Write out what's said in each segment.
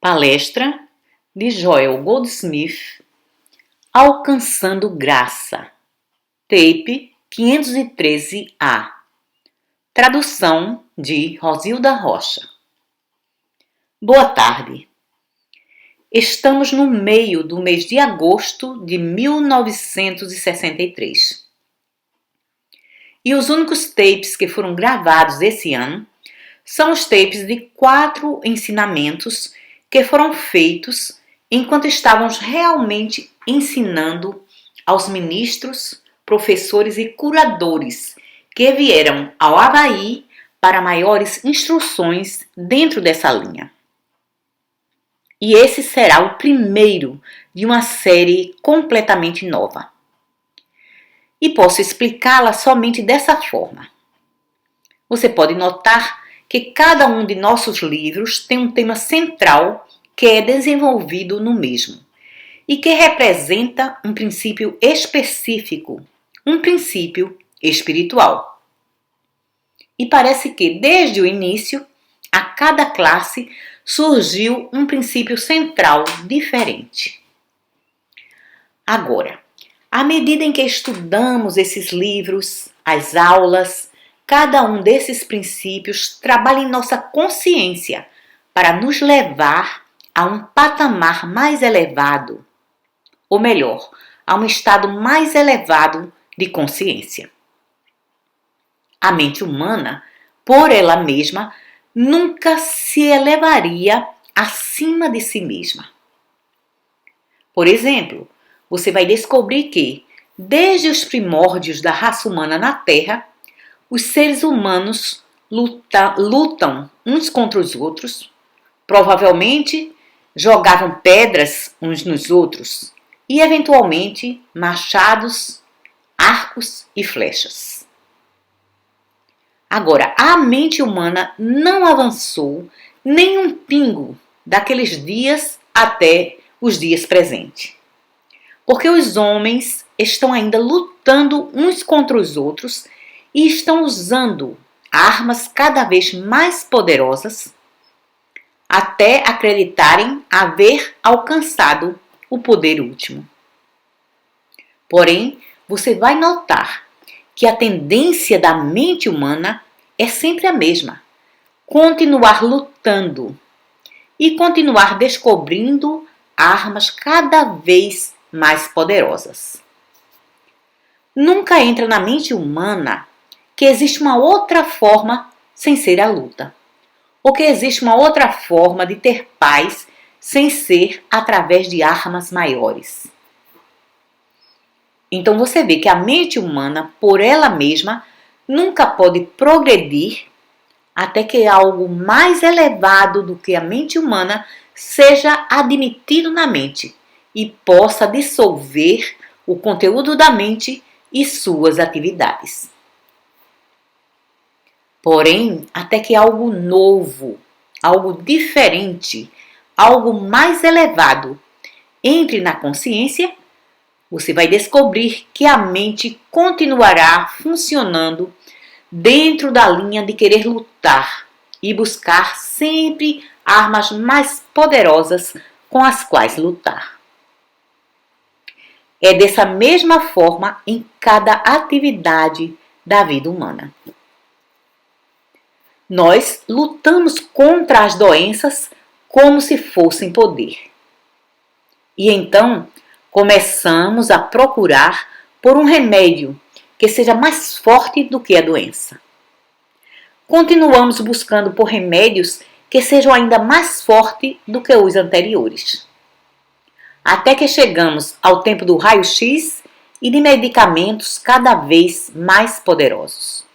Palestra de Joel Goldsmith, Alcançando Graça, tape 513A. Tradução de Rosilda Rocha. Boa tarde. Estamos no meio do mês de agosto de 1963. E os únicos tapes que foram gravados esse ano são os tapes de 4 ensinamentos que foram feitos enquanto estávamos realmente ensinando aos ministros, professores e curadores que vieram ao Havaí para maiores instruções dentro dessa linha. E esse será o primeiro de uma série completamente nova. E posso explicá-la somente dessa forma. Você pode notar que cada um de nossos livros tem um tema central que é desenvolvido no mesmo e que representa um princípio específico, um princípio espiritual. E parece que desde o início, a cada classe surgiu um princípio central diferente. Agora, à medida em que estudamos esses livros, as aulas, cada um desses princípios trabalha em nossa consciência para nos levar a um patamar mais elevado, ou melhor, a um estado mais elevado de consciência. A mente humana, por ela mesma, nunca se elevaria acima de si mesma. Por exemplo, você vai descobrir que, desde os primórdios da raça humana na Terra, os seres humanos lutam uns contra os outros, provavelmente jogavam pedras uns nos outros e, eventualmente, machados, arcos e flechas. Agora, a mente humana não avançou nem um pingo daqueles dias até os dias presentes, porque os homens estão ainda lutando uns contra os outros e estão usando armas cada vez mais poderosas até acreditarem haver alcançado o poder último. Porém, você vai notar que a tendência da mente humana é sempre a mesma: continuar lutando e continuar descobrindo armas cada vez mais poderosas. Nunca entra na mente humana que existe uma outra forma sem ser a luta, ou que existe uma outra forma de ter paz sem ser através de armas maiores. Então você vê que a mente humana, por ela mesma, nunca pode progredir até que algo mais elevado do que a mente humana seja admitido na mente e possa dissolver o conteúdo da mente e suas atividades. Porém, até que algo novo, algo diferente, algo mais elevado entre na consciência, você vai descobrir que a mente continuará funcionando dentro da linha de querer lutar e buscar sempre armas mais poderosas com as quais lutar. É dessa mesma forma em cada atividade da vida humana. Nós lutamos contra as doenças como se fossem poder. E então começamos a procurar por um remédio que seja mais forte do que a doença. Continuamos buscando por remédios que sejam ainda mais fortes do que os anteriores. Até que chegamos ao tempo do raio-x e de medicamentos cada vez mais poderosos.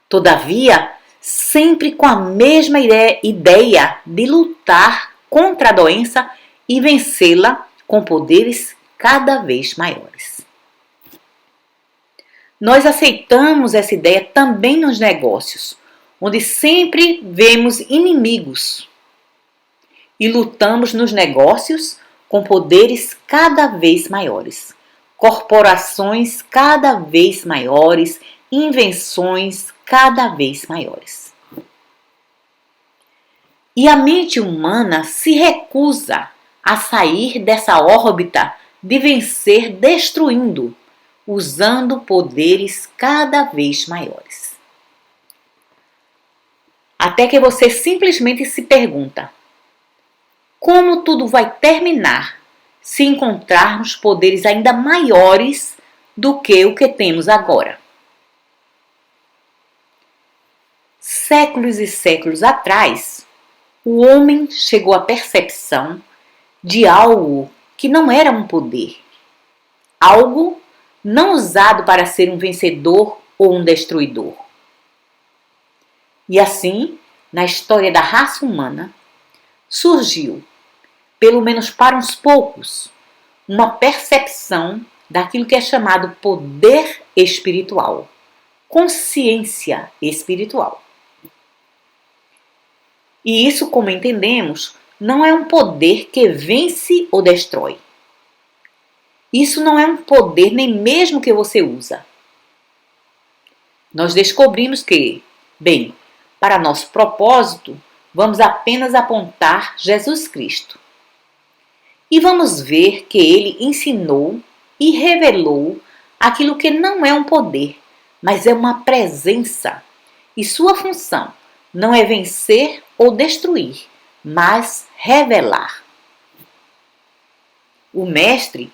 Todavia, sempre com a mesma ideia de lutar contra a doença e vencê-la com poderes cada vez maiores. Nós aceitamos essa ideia também nos negócios, onde sempre vemos inimigos e lutamos nos negócios com poderes cada vez maiores, corporações cada vez maiores, invenções cada vez maiores. E a mente humana se recusa a sair dessa órbita de vencer destruindo, usando poderes cada vez maiores. Até que você simplesmente se pergunta: como tudo vai terminar se encontrarmos poderes ainda maiores do que o que temos agora? Séculos e séculos atrás, o homem chegou à percepção de algo que não era um poder, algo não usado para ser um vencedor ou um destruidor. E assim, na história da raça humana, surgiu, pelo menos para uns poucos, uma percepção daquilo que é chamado poder espiritual, consciência espiritual. E isso, como entendemos, não é um poder que vence ou destrói. Isso não é um poder nem mesmo que você usa. Nós descobrimos que, bem, para nosso propósito, vamos apenas apontar Jesus Cristo. E vamos ver que ele ensinou e revelou aquilo que não é um poder, mas é uma presença. E sua função não é vencer ou destruir, mas revelar. O Mestre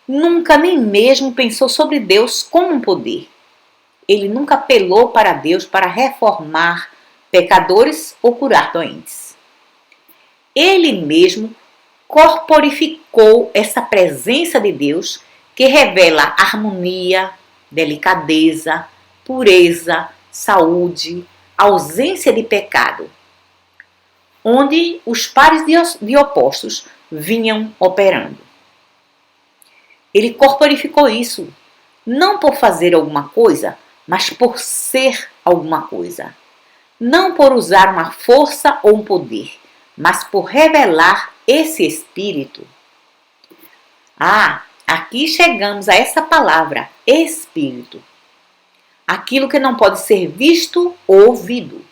nunca nem mesmo pensou sobre Deus como um poder. Ele nunca apelou para Deus para reformar pecadores ou curar doentes. Ele mesmo corporificou essa presença de Deus que revela harmonia, delicadeza, pureza, saúde, ausência de pecado, onde os pares de opostos vinham operando. Ele corporificou isso, não por fazer alguma coisa, mas por ser alguma coisa. Não por usar uma força ou um poder, mas por revelar esse espírito. Aqui chegamos a essa palavra, espírito. Aquilo que não pode ser visto ou ouvido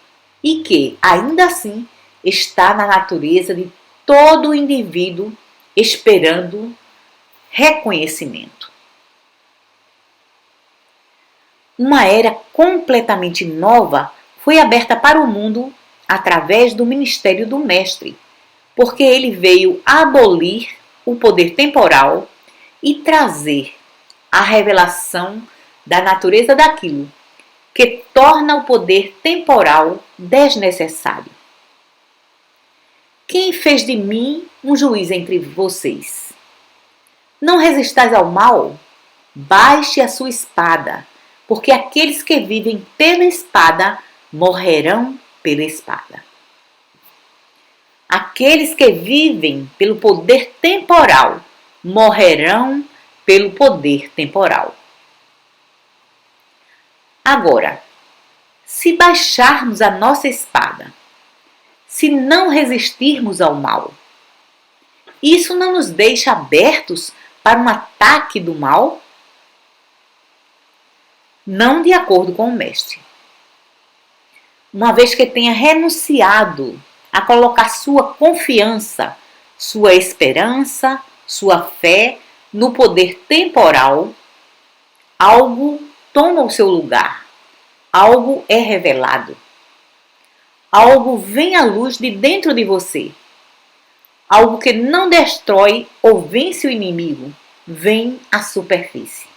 e que, ainda assim, está na natureza de todo indivíduo esperando reconhecimento. Uma era completamente nova foi aberta para o mundo através do ministério do Mestre, porque ele veio abolir o poder temporal e trazer a revelação da natureza daquilo que torna o poder temporal desnecessário. Quem fez de mim um juiz entre vocês? Não resistais ao mal? Baixe a sua espada, porque aqueles que vivem pela espada morrerão pela espada. Aqueles que vivem pelo poder temporal morrerão pelo poder temporal. Agora, se baixarmos a nossa espada, se não resistirmos ao mal, isso não nos deixa abertos para um ataque do mal? Não de acordo com o Mestre. Uma vez que tenha renunciado a colocar sua confiança, sua esperança, sua fé no poder temporal, algo toma o seu lugar, algo é revelado, algo vem à luz de dentro de você, algo que não destrói ou vence o inimigo, vem à superfície.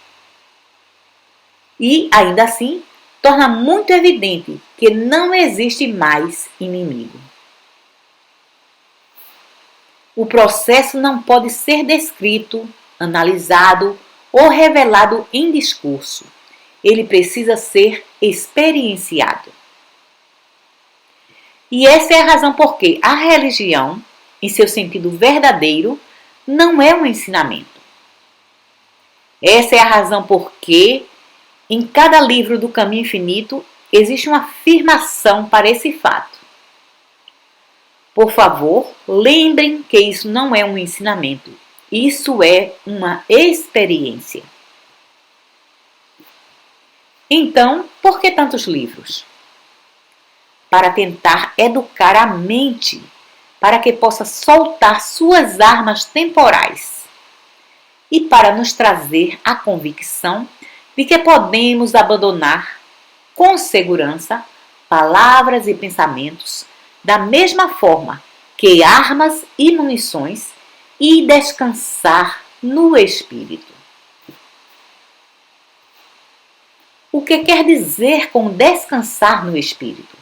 E, ainda assim, torna muito evidente que não existe mais inimigo. O processo não pode ser descrito, analisado ou revelado em discurso. Ele precisa ser experienciado. E essa é a razão por que a religião, em seu sentido verdadeiro, não é um ensinamento. Essa é a razão por que, em cada livro do Caminho Infinito, existe uma afirmação para esse fato. Por favor, lembrem que isso não é um ensinamento. Isso é uma experiência. Então, por que tantos livros? Para tentar educar a mente para que possa soltar suas armas temporais e para nos trazer a convicção de que podemos abandonar com segurança palavras e pensamentos da mesma forma que armas e munições e descansar no Espírito. O que quer dizer com descansar no Espírito?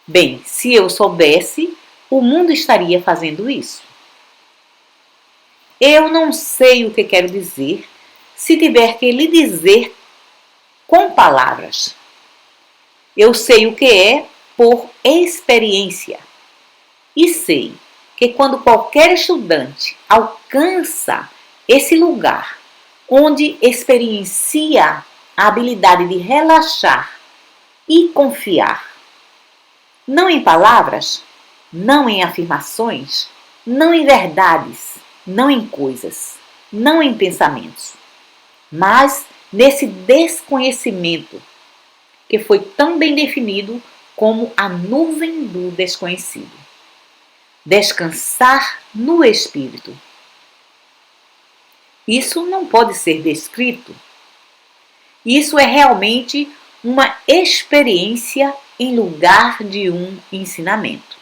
Bem, se eu soubesse, o mundo estaria fazendo isso. Eu não sei o que quero dizer se tiver que lhe dizer com palavras. Eu sei o que é por experiência. E sei que quando qualquer estudante alcança esse lugar onde experiencia a habilidade de relaxar e confiar, não em palavras, não em afirmações, não em verdades, não em coisas, não em pensamentos, mas nesse desconhecimento que foi tão bem definido como a nuvem do desconhecido. Descansar no Espírito. Isso não pode ser descrito. Isso é realmente uma experiência em lugar de um ensinamento.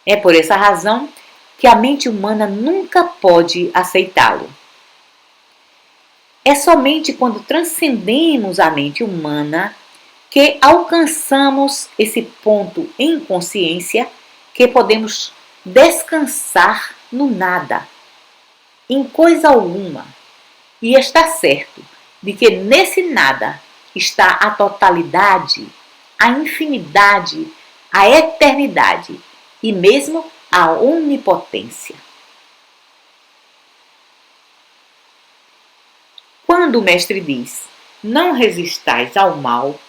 É por essa razão que a mente humana nunca pode aceitá-lo. É somente quando transcendemos a mente humana que alcançamos esse ponto em consciência que podemos descansar no nada, em coisa alguma, e estar certo de que nesse nada está a totalidade, a infinidade, a eternidade e mesmo a onipotência. Quando o mestre diz, não resistais ao mal,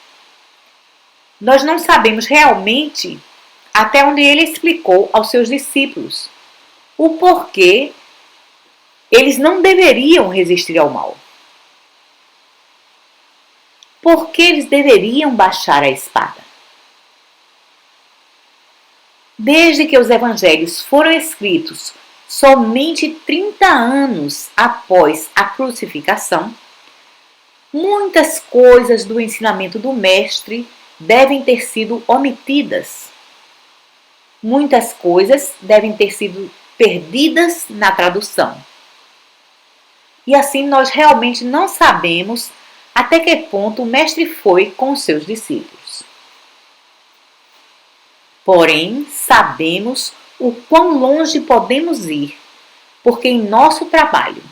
nós não sabemos realmente até onde ele explicou aos seus discípulos o porquê eles não deveriam resistir ao mal. Por que eles deveriam baixar a espada? Desde que os evangelhos foram escritos somente 30 anos após a crucificação, muitas coisas do ensinamento do mestre devem ter sido omitidas. Muitas coisas devem ter sido perdidas na tradução. E assim nós realmente não sabemos até que ponto o mestre foi com os seus discípulos. Porém, sabemos o quão longe podemos ir, porque em nosso trabalho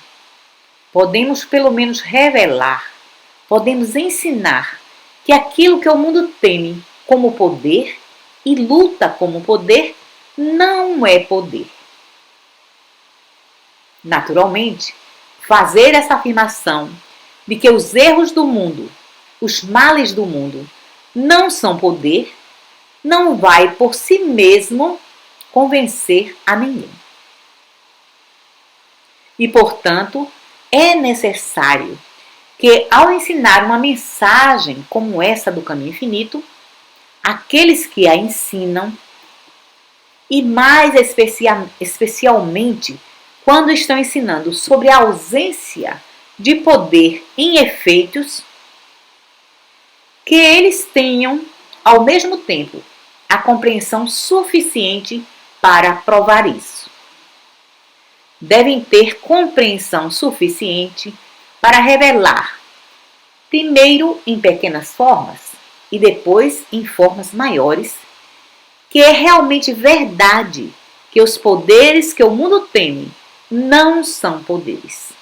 podemos pelo menos revelar, podemos ensinar que aquilo que o mundo teme como poder e luta como poder não é poder. Naturalmente, fazer essa afirmação de que os erros do mundo, os males do mundo, não são poder, não vai por si mesmo convencer a ninguém. E, portanto, é necessário que, ao ensinar uma mensagem como essa do caminho infinito, aqueles que a ensinam, e mais especialmente quando estão ensinando sobre a ausência de poder em efeitos, que eles tenham, ao mesmo tempo, a compreensão suficiente para provar isso. Devem ter compreensão suficiente para revelar, primeiro em pequenas formas e depois em formas maiores, que é realmente verdade que os poderes que o mundo teme não são poderes.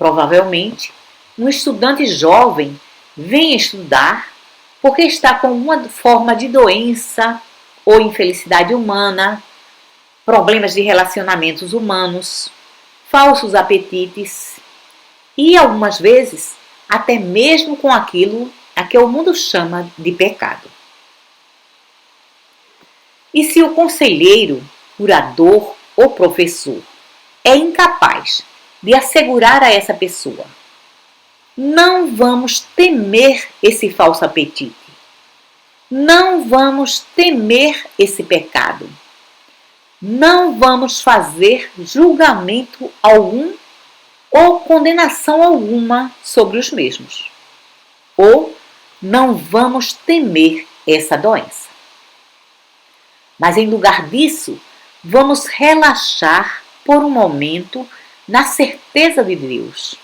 Provavelmente, um estudante jovem vem estudar porque está com uma forma de doença ou infelicidade humana, problemas de relacionamentos humanos, falsos apetites e, algumas vezes, até mesmo com aquilo a que o mundo chama de pecado. E se o conselheiro, curador ou professor é incapaz de assegurar a essa pessoa: não vamos temer esse falso apetite, Não vamos temer esse pecado. Não vamos fazer julgamento algum ou condenação alguma sobre os mesmos. Ou não vamos temer essa doença. Mas em lugar disso, vamos relaxar por um momento na certeza de Deus.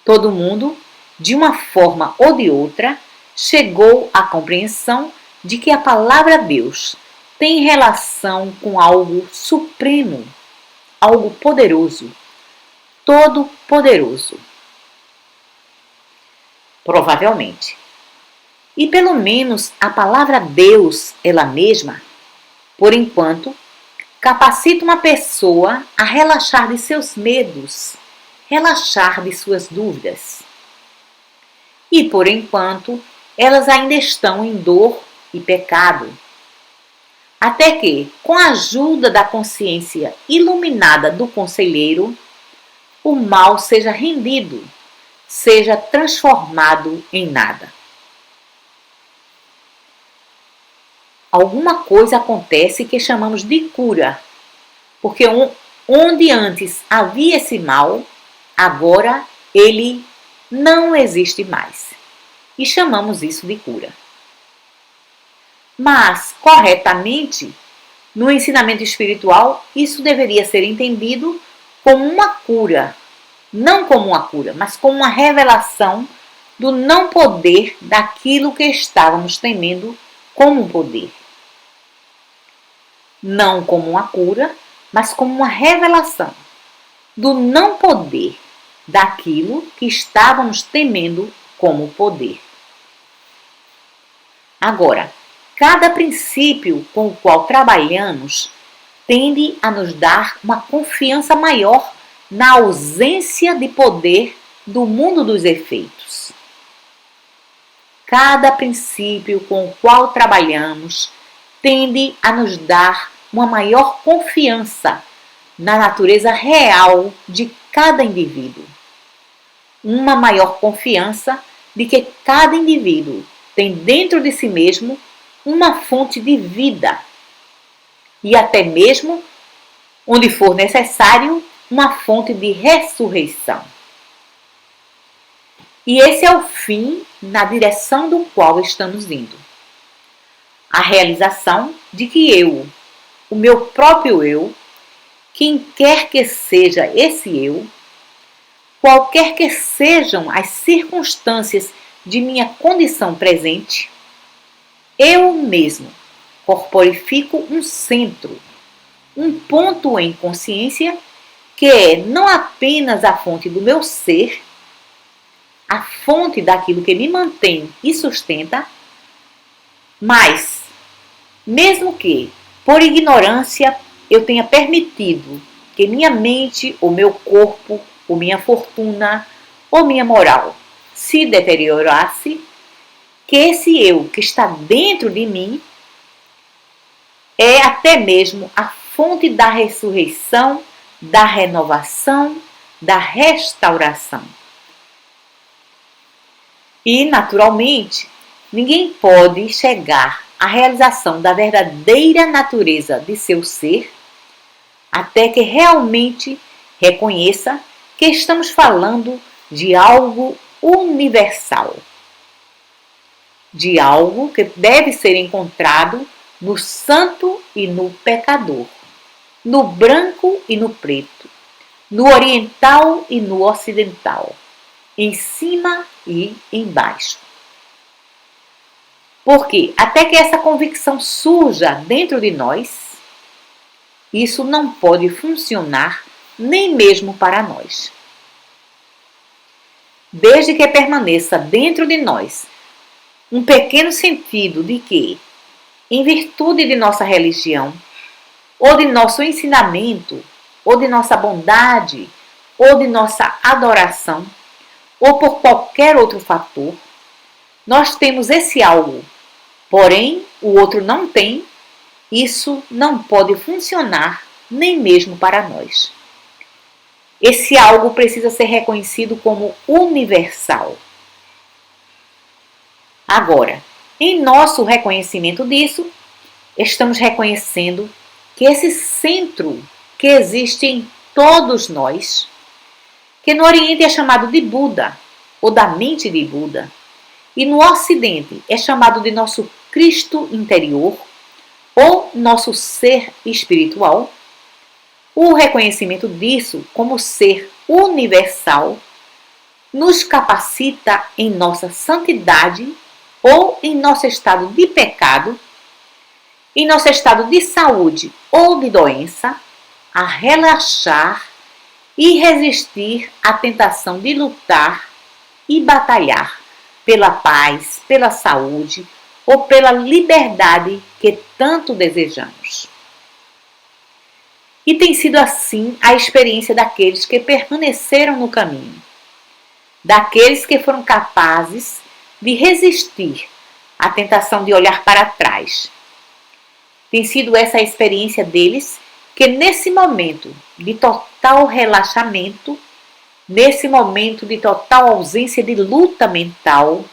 Todo mundo, de uma forma ou de outra, chegou à compreensão de que a palavra Deus tem relação com algo supremo, algo poderoso, todo-poderoso. Provavelmente. E pelo menos a palavra Deus, ela mesma, por enquanto, capacita uma pessoa a relaxar de seus medos, relaxar de suas dúvidas. E por enquanto, elas ainda estão em dor e pecado. Até que, com a ajuda da consciência iluminada do conselheiro, o mal seja rendido, seja transformado em nada. Alguma coisa acontece que chamamos de cura, porque onde antes havia esse mal, agora ele não existe mais. E chamamos isso de cura. Mas, corretamente, no ensinamento espiritual, isso deveria ser entendido como uma cura. Não como uma cura, mas como uma revelação do não poder daquilo que estávamos temendo como um poder. Não como uma cura, mas como uma revelação do não poder daquilo que estávamos temendo como poder. Agora, cada princípio com o qual trabalhamos tende a nos dar uma confiança maior na ausência de poder do mundo dos efeitos. Cada princípio com o qual trabalhamos tende a nos dar uma maior confiança na natureza real de cada indivíduo. Uma maior confiança de que cada indivíduo tem dentro de si mesmo uma fonte de vida e até mesmo, onde for necessário, uma fonte de ressurreição. E esse é o fim na direção do qual estamos indo. A realização de que eu, o meu próprio eu, quem quer que seja esse eu, qualquer que sejam as circunstâncias de minha condição presente, eu mesmo corporifico um centro, um ponto em consciência que é não apenas a fonte do meu ser, a fonte daquilo que me mantém e sustenta, mas, mesmo que, por ignorância, eu tenha permitido que minha mente, ou meu corpo, ou minha fortuna, ou minha moral se deteriorasse, que esse eu que está dentro de mim é até mesmo a fonte da ressurreição, da renovação, da restauração. E, naturalmente, ninguém pode chegar à realização da verdadeira natureza de seu ser até que realmente reconheça que estamos falando de algo universal, de algo que deve ser encontrado no santo e no pecador, no branco e no preto, no oriental e no ocidental, em cima e embaixo. Porque até que essa convicção surja dentro de nós, isso não pode funcionar nem mesmo para nós. Desde que permaneça dentro de nós um pequeno sentido de que, em virtude de nossa religião, ou de nosso ensinamento, ou de nossa bondade, ou de nossa adoração, ou por qualquer outro fator, nós temos esse algo, porém o outro não tem, isso não pode funcionar nem mesmo para nós. Esse algo precisa ser reconhecido como universal. Agora, em nosso reconhecimento disso, estamos reconhecendo que esse centro que existe em todos nós, que no Oriente é chamado de Buda, ou da mente de Buda, e no Ocidente é chamado de nosso Cristo interior, ou nosso ser espiritual, o reconhecimento disso como ser universal nos capacita em nossa santidade ou em nosso estado de pecado, em nosso estado de saúde ou de doença, a relaxar e resistir à tentação de lutar e batalhar pela paz, pela saúde ou pela liberdade que tanto desejamos. E tem sido assim a experiência daqueles que permaneceram no caminho, daqueles que foram capazes de resistir à tentação de olhar para trás. Tem sido essa a experiência deles que nesse momento de total relaxamento, nesse momento de total ausência de luta mental,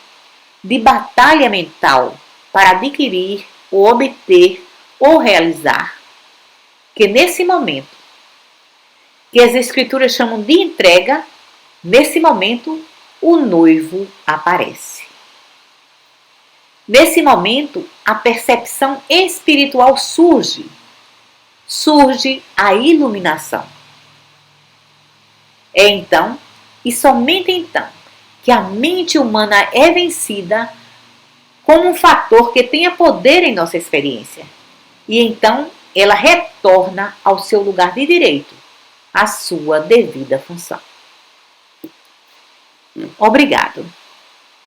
de batalha mental para adquirir ou obter ou realizar, que nesse momento, que as escrituras chamam de entrega, nesse momento o noivo aparece. Nesse momento, a percepção espiritual surge a iluminação. É então, e somente então, que a mente humana é vencida como um fator que tenha poder em nossa experiência. E então, ela retorna ao seu lugar de direito, à sua devida função. Obrigado.